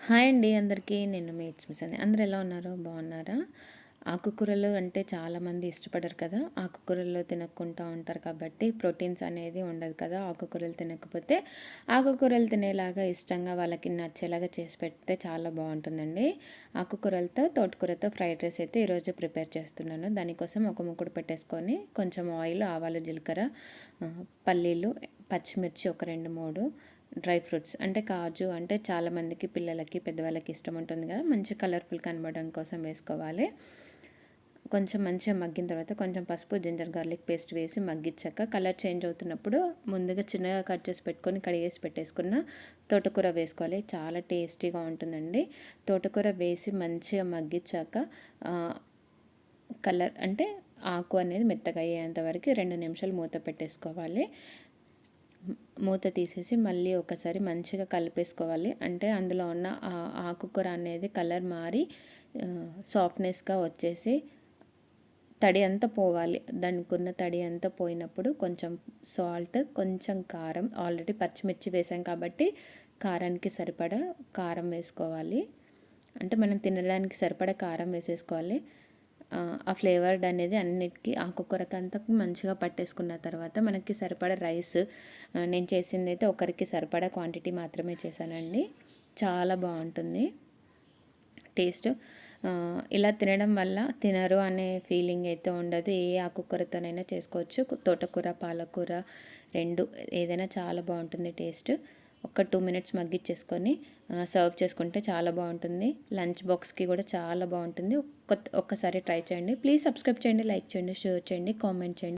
Hi అండి అందరికీ. నేను మీ ఇట్స్‌మిసని. అందరూ ఎలా ఉన్నారు? బాగున్నారా? ఆకుకూరలు అంటే చాలామంది ఇష్టపడరు కదా! ఆకుకూరల్లో తినకుండా ఉంటారు కాబట్టి ప్రోటీన్స్ అనేది ఉండదు కదా! ఆకుకూరలు తినకపోతే ఆకుకూరలు తినేలాగా ఇష్టంగా వాళ్ళకి నచ్చేలాగా చేసి పెడితే చాలా బాగుంటుందండి. ఆకుకూరలతో తోటకూరతో ఫ్రైడ్ రైస్ అయితే ఈరోజు ప్రిపేర్ చేస్తున్నాను. దానికోసం ఒక ముక్కుడు పెట్టేసుకొని కొంచెం ఆయిల్, ఆవాలు, జీలకర్ర, పల్లీలు, పచ్చిమిర్చి ఒక 2, 3 డ్రై ఫ్రూట్స్ అంటే కాజు అంటే చాలామందికి పిల్లలకి పెద్దవాళ్ళకి ఇష్టం ఉంటుంది కదా, మంచి కలర్ఫుల్ కనబడడం కోసం వేసుకోవాలి. కొంచెం మంచిగా మగ్గిన తర్వాత కొంచెం పసుపు, జింజర్ గార్లిక్ పేస్ట్ వేసి మగ్గించాక కలర్ చేంజ్ అవుతున్నప్పుడు ముందుగా చిన్నగా కట్ చేసి పెట్టుకొని కడిగేసి పెట్టేసుకున్న తోటకూర వేసుకోవాలి. చాలా టేస్టీగా ఉంటుందండి. తోటకూర వేసి మంచిగా మగ్గించాక కలర్ అంటే ఆకు అనేది మెత్తగా అయ్యేంత వరకు 2 నిమిషాలు మూత పెట్టేసుకోవాలి. మూత తీసేసి మళ్ళీ ఒకసారి మంచిగా కలిపేసుకోవాలి. అంటే అందులో ఉన్న ఆకుకూర అనేది కలర్ మారి సాఫ్ట్నెస్గా వచ్చేసి తడి అంతా పోవాలి. దానికి ఉన్న తడి అంతా పోయినప్పుడు కొంచెం సాల్ట్, కొంచెం కారం, ఆల్రెడీ పచ్చిమిర్చి వేసాం కాబట్టి కారానికి సరిపడా కారం వేసుకోవాలి. అంటే మనం తినడానికి సరిపడా కారం వేసేసుకోవాలి. ఆ ఫ్లేవర్డ్ అనేది అన్నిటికీ ఆకుకూరకంతా మంచిగా పట్టేసుకున్న తర్వాత మనకి సరిపడా రైస్, నేను చేసింది అయితే ఒకరికి సరిపడా క్వాంటిటీ మాత్రమే చేశానండి. చాలా బాగుంటుంది టేస్ట్. ఇలా తినడం వల్ల తినరు అనే ఫీలింగ్ అయితే ఉండదు. ఏ ఆకుకూరతోనైనా చేసుకోవచ్చు. తోటకూర, పాలకూర 2 ఏదైనా చాలా బాగుంటుంది టేస్ట్. ఒక 2 మినిట్స్ మగ్గిచ్చేసుకొని సర్వ్ చేసుకుంటే చాలా బాగుంటుంది. లంచ్ బాక్స్కి కూడా చాలా బాగుంటుంది. ఒక్కసారి ట్రై చేయండి. ప్లీజ్ సబ్స్క్రైబ్ చేయండి, లైక్ చేయండి, షేర్ చేయండి, కామెంట్ చేయండి.